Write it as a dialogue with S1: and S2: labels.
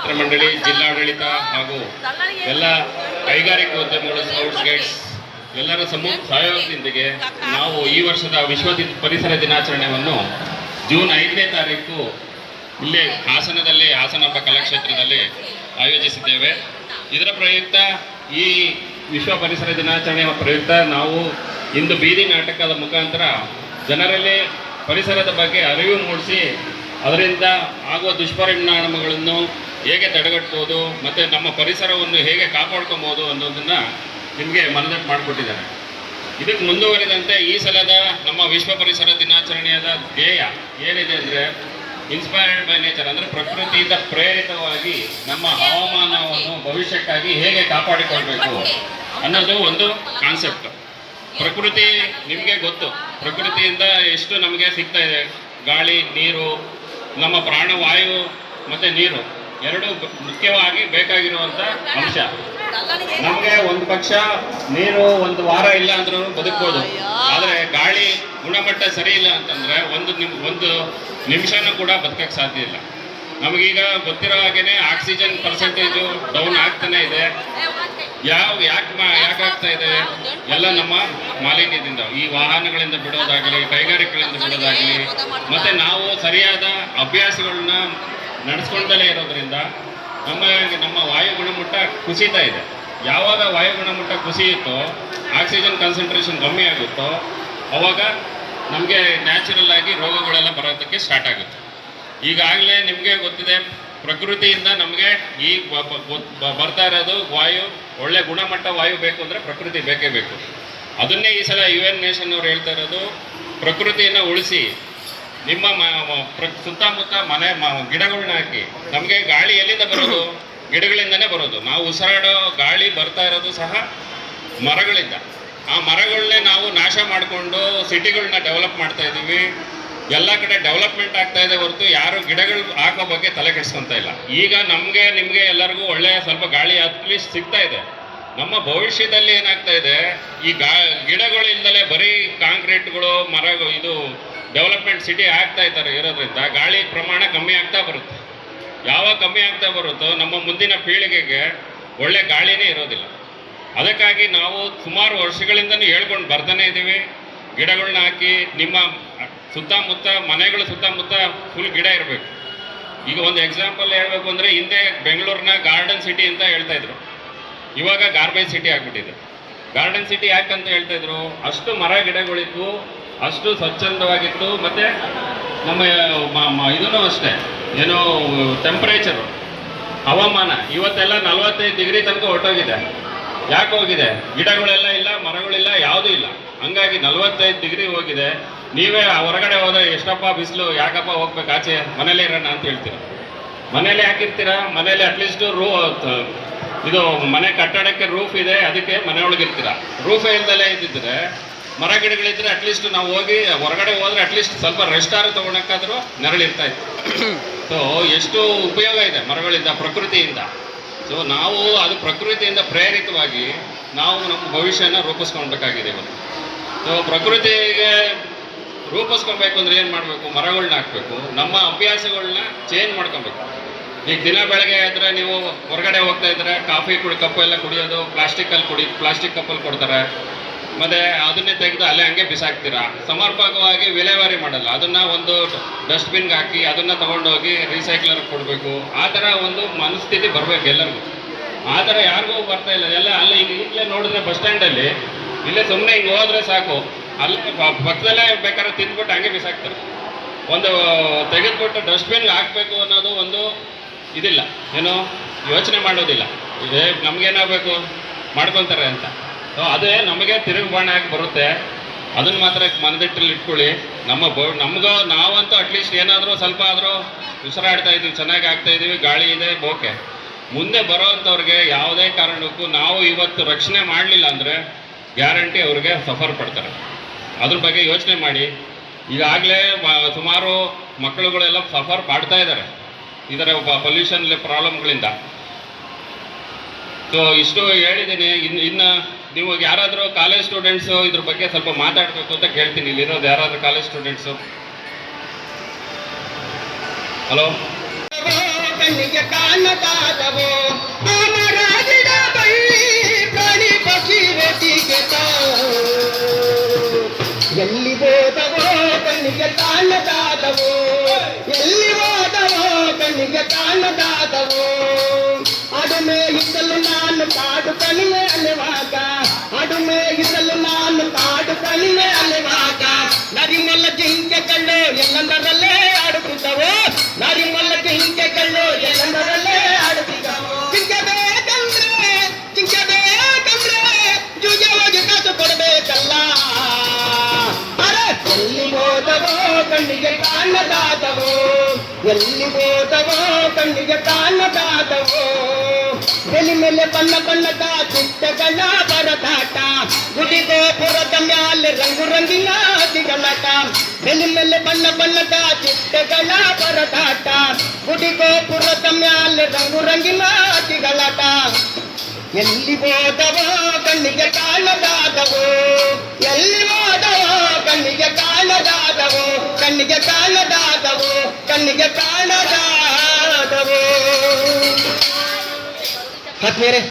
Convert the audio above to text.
S1: ಮಿತ್ರ ಮಂಡಳಿ, ಜಿಲ್ಲಾಡಳಿತ ಹಾಗೂ ಎಲ್ಲ ಕೈಗಾರಿಕೋದ್ಯಮಗಳು, ಸ್ಕೌಟ್ಸ್ ಗೈಡ್ಸ್ ಎಲ್ಲರ ಸಹಯೋಗದೊಂದಿಗೆ ನಾವು ಈ ವರ್ಷದ ವಿಶ್ವ ಪರಿಸರ ದಿನಾಚರಣೆಯನ್ನು ಜೂನ್ 5ನೇ ತಾರೀಕು ಇಲ್ಲೇ ಹಾಸನದಲ್ಲಿ ಹಾಸನಾಂಬ ಕಲಾಕ್ಷೇತ್ರದಲ್ಲಿ ಆಯೋಜಿಸಿದ್ದೇವೆ. ಇದರ ಪ್ರಯುಕ್ತ ಈ ವಿಶ್ವ ಪರಿಸರ ದಿನಾಚರಣೆಯ ಪ್ರಯುಕ್ತ ನಾವು ಇಂದು ಬೀದಿ ನಾಟಕದ ಮುಖಾಂತರ ಜನರಲ್ಲಿ ಪರಿಸರದ ಬಗ್ಗೆ ಅರಿವು ಮೂಡಿಸಿ ಅದರಿಂದ ಆಗುವ ದುಷ್ಪರಿಣಾಮಗಳನ್ನು ಹೇಗೆ ತಡೆಗಟ್ಟಬಹುದು ಮತ್ತು ನಮ್ಮ ಪರಿಸರವನ್ನು ಹೇಗೆ ಕಾಪಾಡ್ಕೊಬೋದು ಅನ್ನೋದನ್ನು ನಿಮಗೆ ಮನದಟ್ಟು ಮಾಡಿಕೊಟ್ಟಿದ್ದಾರೆ. ಇದಕ್ಕೆ ಮುಂದುವರಿದಂತೆ ಈ ಸಲದ ನಮ್ಮ ವಿಶ್ವ ಪರಿಸರ ದಿನಾಚರಣೆಯ ಧ್ಯೇಯ ಏನಿದೆ ಅಂದರೆ ಇನ್ಸ್ಪೈರ್ಡ್ ಬೈ ನೇಚರ್, ಅಂದರೆ ಪ್ರಕೃತಿಯಿಂದ ಪ್ರೇರಿತವಾಗಿ ನಮ್ಮ ಹವಾಮಾನವನ್ನು ಭವಿಷ್ಯಕ್ಕಾಗಿ ಹೇಗೆ ಕಾಪಾಡಿಕೊಳ್ಬೇಕು ಅನ್ನೋದು ಒಂದು ಕಾನ್ಸೆಪ್ಟ್. ಪ್ರಕೃತಿ ನಿಮಗೆ ಗೊತ್ತು, ಪ್ರಕೃತಿಯಿಂದ ಎಷ್ಟು ನಮಗೆ ಸಿಗ್ತಾ ಇದೆ. ಗಾಳಿ, ನೀರು, ನಮ್ಮ ಪ್ರಾಣವಾಯು ಮತ್ತು ನೀರು ಎರಡು ಮುಖ್ಯವಾಗಿ ಬೇಕಾಗಿರುವಂಥ ಅಂಶ. ನಮಗೆ ಒಂದು ಪಕ್ಷ ನೀರು ಒಂದು ವಾರ ಇಲ್ಲ ಅಂದ್ರೂ ಬದುಕ್ಬೋದು, ಆದರೆ ಗಾಳಿ ಗುಣಮಟ್ಟ ಸರಿ ಇಲ್ಲ ಅಂತಂದರೆ ಒಂದು ನಿಮಿಷನೂ ಕೂಡ ಬದುಕಕ್ಕೆ ಸಾಧ್ಯ ಇಲ್ಲ. ನಮಗೀಗ ಗೊತ್ತಿರೋ ಹಾಗೇನೆ ಆಕ್ಸಿಜನ್ ಪರ್ಸೆಂಟೇಜು ಡೌನ್ ಆಗ್ತಾನೆ ಇದೆ. ಯಾಕಾಗ್ತಾ ಇದೆ? ಎಲ್ಲ ನಮ್ಮ ಮಾಲಿನ್ಯದಿಂದ, ಈ ವಾಹನಗಳಿಂದ ಬಿಡೋದಾಗಲಿ, ಕೈಗಾರಿಕೆಗಳಿಂದ ಬಿಡೋದಾಗಲಿ, ಮತ್ತು ನಾವು ಸರಿಯಾದ ಅಭ್ಯಾಸಗಳನ್ನ ನಡೆಸ್ಕೊಂಡಲೇ ಇರೋದ್ರಿಂದ ನಮ್ಮ ವಾಯು ಗುಣಮಟ್ಟ ಕುಸಿತಾ ಇದೆ. ಯಾವಾಗ ವಾಯು ಗುಣಮಟ್ಟ ಕುಸಿಯುತ್ತೋ, ಆಕ್ಸಿಜನ್ ಕಾನ್ಸಂಟ್ರೇಷನ್ ಕಮ್ಮಿ ಆಗುತ್ತೋ, ಅವಾಗ ನಮಗೆ ನ್ಯಾಚುರಲ್ ಆಗಿ ರೋಗಗಳೆಲ್ಲ ಬರೋದಕ್ಕೆ ಸ್ಟಾರ್ಟ್ ಆಗುತ್ತೆ. ಈಗಾಗಲೇ ನಿಮಗೆ ಗೊತ್ತಿದೆ, ಪ್ರಕೃತಿಯಿಂದ ನಮಗೆ ಈ ಬರ್ತಾ ಇರೋದು ವಾಯು, ಒಳ್ಳೆ ಗುಣಮಟ್ಟ ವಾಯು ಬೇಕು ಅಂದರೆ ಪ್ರಕೃತಿ ಬೇಕೇ ಬೇಕು. ಅದನ್ನೇ ಈ ಸಲ UN ನೇಷನ್ ಅವ್ರು ಹೇಳ್ತಾ ಇರೋದು, ಪ್ರಕೃತಿಯನ್ನು ಉಳಿಸಿ, ನಿಮ್ಮ ಸುತ್ತಮುತ್ತ ಗಿಡಗಳನ್ನ ಹಾಕಿ. ನಮಗೆ ಗಾಳಿ ಎಲ್ಲಿಂದ ಬರೋದು? ಗಿಡಗಳಿಂದನೇ ಬರೋದು. ನಾವು ಉಸಿರಾಡೋ ಗಾಳಿ ಬರ್ತಾ ಇರೋದು ಸಹ ಮರಗಳಿಂದ. ಆ ಮರಗಳನ್ನೇ ನಾವು ನಾಶ ಮಾಡಿಕೊಂಡು ಸಿಟಿಗಳನ್ನ ಡೆವಲಪ್ ಮಾಡ್ತಾ ಇದ್ದೀವಿ. ಎಲ್ಲ ಕಡೆ ಡೆವಲಪ್ಮೆಂಟ್ ಆಗ್ತಾ ಇದೆ ಹೊರತು ಯಾರು ಗಿಡಗಳು ಹಾಕೋ ಬಗ್ಗೆ ತಲೆ ಕೆಡಿಸ್ಕೊತಾ ಇಲ್ಲ. ಈಗ ನಿಮಗೆ ಎಲ್ಲರಿಗೂ ಒಳ್ಳೆಯ ಸ್ವಲ್ಪ ಗಾಳಿ ಅಟ್ಲೀಸ್ಟ್ ಸಿಗ್ತಾ ಇದೆ. ನಮ್ಮ ಭವಿಷ್ಯದಲ್ಲಿ ಏನಾಗ್ತಾ ಇದೆ, ಈ ಗಿಡಗಳಿಂದಲೇ ಬರೀ ಕಾಂಕ್ರೀಟ್ಗಳು, ಮರಗಳು, ಇದು ಡೆವಲಪ್ಮೆಂಟ್ ಸಿಟಿ ಆಗ್ತಾ ಇರೋದ್ರಿಂದ ಗಾಳಿ ಪ್ರಮಾಣ ಕಮ್ಮಿ ಆಗ್ತಾ ಬರುತ್ತೆ. ಯಾವಾಗ ಕಮ್ಮಿ ಆಗ್ತಾ ಬರುತ್ತೋ ನಮ್ಮ ಮುಂದಿನ ಪೀಳಿಗೆಗೆ ಒಳ್ಳೆ ಗಾಳಿನೇ ಇರೋದಿಲ್ಲ. ಅದಕ್ಕಾಗಿ ನಾವು ಸುಮಾರು ವರ್ಷಗಳಿಂದಲೂ ಹೇಳ್ಕೊಂಡು ಬರ್ತಾನೆ ಇದ್ದೀವಿ, ಗಿಡಗಳನ್ನ ಹಾಕಿ, ನಿಮ್ಮ ಸುತ್ತಮುತ್ತ ಮನೆಗಳ ಸುತ್ತಮುತ್ತ ಫುಲ್ ಗಿಡ ಇರಬೇಕು. ಈಗ ಒಂದು ಎಕ್ಸಾಂಪಲ್ ಹೇಳಬೇಕು ಅಂದರೆ, ಹಿಂದೆ ಬೆಂಗಳೂರಿನ ಗಾರ್ಡನ್ ಸಿಟಿ ಅಂತ ಹೇಳ್ತಾ ಇದ್ರು, ಇವಾಗ ಗಾರ್ಬೇಜ್ ಸಿಟಿ ಆಗಿಬಿಟ್ಟಿದೆ. ಗಾರ್ಡನ್ ಸಿಟಿ ಯಾಕಂತ ಹೇಳ್ತಾ ಇದ್ರು, ಅಷ್ಟು ಮರ ಗಿಡಗಳಿತ್ತು, ಅಷ್ಟು ಸ್ವಚ್ಛಂದವಾಗಿತ್ತು. ಮತ್ತು ನಮ್ಮ ಇದೂ ಅಷ್ಟೇ, ಏನೋ ಟೆಂಪ್ರೇಚರು, ಹವಾಮಾನ ಇವತ್ತೆಲ್ಲ 45 ಡಿಗ್ರಿ ತನಕ ಹೊರಟೋಗಿದೆ. ಯಾಕೆ ಹೋಗಿದೆ? ಗಿಡಗಳೆಲ್ಲ ಇಲ್ಲ, ಮರಗಳಿಲ್ಲ, ಯಾವುದೂ ಇಲ್ಲ. ಹಂಗಾಗಿ 45 ಡಿಗ್ರಿ ಹೋಗಿದೆ. ನೀವೇ ಹೊರಗಡೆ ಹೋದರೆ ಎಷ್ಟಪ್ಪ ಬಿಸಿಲು, ಯಾಕಪ್ಪ ಹೋಗ್ಬೇಕು ಆಚೆ, ಮನೇಲೇ ಇರೋಣ ಅಂತ ಹೇಳ್ತೀರ. ಮನೇಲಿ ಯಾಕಿರ್ತೀರಾ? ಮನೇಲಿ ಅಟ್ಲೀಸ್ಟ್ ಇದು ಮನೆ ಕಟ್ಟಡಕ್ಕೆ ರೂಫ್ ಇದೆ, ಅದಕ್ಕೆ ಮನೆಯೊಳಗಿರ್ತೀರ. ರೂಫೇ ಇಲ್ದಲೇ ಇದ್ದಿದ್ರೆ, ಮರ ಗಿಡಗಳಿದ್ರೆ ಅಟ್ಲೀಸ್ಟ್ ನಾವು ಹೋಗಿ ಹೊರಗಡೆ ಹೋದರೆ ಅಟ್ಲೀಸ್ಟ್ ಸ್ವಲ್ಪ ರೆಸ್ಟಾರು ತೊಗೊಳಕ್ಕಾದ್ರೂ ನೆರಳಿರ್ತಾ ಇತ್ತು. ಸೊ ಎಷ್ಟು ಉಪಯೋಗ ಇದೆ ಮರಗಳಿಂದ, ಪ್ರಕೃತಿಯಿಂದ. ಸೊ ನಾವು ಅದು ಪ್ರಕೃತಿಯಿಂದ ಪ್ರೇರಿತವಾಗಿ ನಾವು ನಮ್ಮ ಭವಿಷ್ಯನ ರೂಪಿಸ್ಕೊಳ್ಬೇಕಾಗಿದೆ ಇವತ್ತು. ಸೊ ಪ್ರಕೃತಿಗೆ ರೂಪಿಸ್ಕೊಬೇಕು ಅಂದರೆ ಏನು ಮಾಡಬೇಕು? ಮರಗಳನ್ನ ಹಾಕಬೇಕು. ನಮ್ಮ ಅಭ್ಯಾಸಗಳನ್ನ ಚೇಂಜ್ ಮಾಡ್ಕೊಬೇಕು. ಈಗ ದಿನ ಬೆಳಗ್ಗೆ ಇದ್ದರೆ ನೀವು ಹೊರಗಡೆ ಹೋಗ್ತಾ ಇದ್ದರೆ ಕಾಫಿ ಕಪ್ಪು ಎಲ್ಲ ಕುಡಿಯೋದು ಪ್ಲಾಸ್ಟಿಕ್ ಕಪ್ಪಲ್ಲಿ ಕೊಡ್ತಾರೆ. ಮತ್ತು ಅದನ್ನೇ ತೆಗೆದು ಅಲ್ಲೇ ಹಂಗೆ ಬಿಸಾಕ್ತೀರಾ. ಸಮರ್ಪಕವಾಗಿ ವಿಲೇವಾರಿ ಮಾಡಲ್ಲ. ಅದನ್ನು ಒಂದು ಡಸ್ಟ್ಬಿನ್ಗೆ ಹಾಕಿ ಅದನ್ನು ತೊಗೊಂಡೋಗಿ ರೀಸೈಕ್ಲರ್ಗೆ ಕೊಡಬೇಕು. ಆ ಥರ ಒಂದು ಮನಸ್ಥಿತಿ ಬರಬೇಕು ಎಲ್ಲರಿಗೂ. ಆ ಥರ ಯಾರಿಗೂ ಬರ್ತಾ ಇಲ್ಲ. ಎಲ್ಲ ಅಲ್ಲೇ ಈಗ ಈಗಲೇ ನೋಡಿದ್ರೆ ಬಸ್ ಸ್ಟ್ಯಾಂಡಲ್ಲಿ ಇಲ್ಲೇ ಸುಮ್ಮನೆ ಹಿಂಗೆ ಹೋದರೆ ಸಾಕು, ಅಲ್ಲಿ ಪಕ್ಕದಲ್ಲೇ ಬೇಕಾದ್ರೆ ತಿಂದ್ಬಿಟ್ಟು ಹಂಗೆ ಬಿಸಾಕ್ತಾರೆ. ಒಂದು ತೆಗೆದುಬಿಟ್ಟು ಡಸ್ಟ್ಬಿನ್ಗೆ ಹಾಕಬೇಕು ಅನ್ನೋದು ಒಂದು ಇದಿಲ್ಲ, ಏನೋ ಯೋಚನೆ ಮಾಡೋದಿಲ್ಲ. ಇದೇ ನಮಗೇನಾಗಬೇಕು ಮಾಡ್ಕೊತಾರೆ ಅಂತ. ಸೊ ಅದೇ ನಮಗೆ ತಿರುಗುಬಾಣ ಆಗಿ ಬರುತ್ತೆ. ಅದನ್ನು ಮಾತ್ರ ಮನದಿಟ್ಟಲ್ಲಿ ಇಟ್ಕೊಳ್ಳಿ. ನಮಗೂ ನಾವಂತೂ ಅಟ್ಲೀಸ್ಟ್ ಏನಾದರೂ ಸ್ವಲ್ಪ ಆದರೂ ಉಸಿರಾಡ್ತಾ ಇದ್ದೀವಿ, ಚೆನ್ನಾಗಿ ಆಗ್ತಾಯಿದ್ದೀವಿ, ಗಾಳಿ ಇದೆ, ಓಕೆ. ಮುಂದೆ ಬರೋವಂಥವ್ರಿಗೆ ಯಾವುದೇ ಕಾರಣಕ್ಕೂ ನಾವು ಇವತ್ತು ರಕ್ಷಣೆ ಮಾಡಲಿಲ್ಲ ಅಂದರೆ ಗ್ಯಾರಂಟಿ ಅವ್ರಿಗೆ ಸಫರ್ ಪಡ್ತಾರೆ. ಅದ್ರ ಬಗ್ಗೆ ಯೋಚನೆ ಮಾಡಿ. ಈಗಾಗಲೇ ಸುಮಾರು ಮಕ್ಕಳುಗಳೆಲ್ಲ ಸಫರ್ ಮಾಡ್ತಾ ಇದ್ದಾರೆ ಇದರ ಪೊಲ್ಯೂಷನ್ ಪ್ರಾಬ್ಲಮ್ಗಳಿಂದ. ಸೊ ಇಷ್ಟು ಹೇಳಿದ್ದೀನಿ. ಇನ್ನು ನೀವು ಯಾರಾದರೂ ಕಾಲೇಜ್ ಸ್ಟೂಡೆಂಟ್ಸು ಇದ್ರ ಬಗ್ಗೆ ಸ್ವಲ್ಪ ಮಾತಾಡಬೇಕು ಅಂತ ಕೇಳ್ತೀನಿ. ಇಲ್ಲಿರೋದು ಯಾರಾದರೂ ಕಾಲೇಜ್ ಸ್ಟೂಡೆಂಟ್ಸು? ಹಲೋ. ಕಣ್ಣಿಗೆ ಕಾಣದ
S2: ಕಾಣದಾದವು ಅಡುಮೆ ಇದ್ದಲು ನಾನು ಕಾಡು ಕಣಿವೆ ಅಲೆವಾಗ ಅಡುಮೆ ಇದ್ದಲು ನಾನು ಕಾಡು ಕಣಿವೆ ಅಲೆವಾಗ ನರಿಮಲ್ಲ ಜಿಂಕೆಗಳು ಎಲ್ಲಂದರಲ್ಲೇ ಆಡುತ್ತಿದ್ದವು ನರಿಮಲ್ಲ ಜಿಂಕೆಗಳು ಎಲ್ಲಂದರಲ್ಲೇ ಆಡುತ್ತಿದ್ದವು ಜಿಂಕೆ ಬೇಕಂದ್ರೆ ಜೂಜೆ ಹೋಗಿ ಕಾಸು ಕೊಡಬೇಕಲ್ಲ ಎಲ್ಲಿ ಹೋದವೋ ಕಣ್ಣಿಗೆ ಕಾಣದಾದವೋ ಎಲ್ಲಿ ಹೋದವೋ ಕಣ್ಣಿಗೆ ಕಾಣದಾದವೋ ಬೆಲಿ ಮೇಲೆ ಬಣ್ಣ ಬಣ್ಣದ ಚಿಟ್ಟಗಳ ಬರದಾಟ ಗುಡಿ ಗೋಪುರದ ಮ್ಯಾಲೆ ರಂಗು ರಂಗಿನ ದಿಗಲಾಟ ಬೆಲಿ ಮೇಲೆ ಬಣ್ಣ ಬಣ್ಣದ ಚಿಟ್ಟಗಳ ಬರದಾಟ ಗುಡಿ ಗೋಪುರದ ಮ್ಯಾಲೆ ರಂಗು ರಂಗಿನ ದಿಗಲಾಟ ಎಲ್ಲಿ ಹೋದವೋ ಕಣ್ಣಿಗೆ ಕಾಣದಾದವೋ ಎಲ್ಲಿ ಹೋದವೋ ಕಣ್ಣಿಗೆ ಕಾಣದಾದವೋ ಕಣ್ಣಿಗೆ ಕಾಣದಾದವೋ ಕಣ್ಣಿಗೆ ಕಾಣದಾದವೋ ಆತ್ಮೀಯರೇ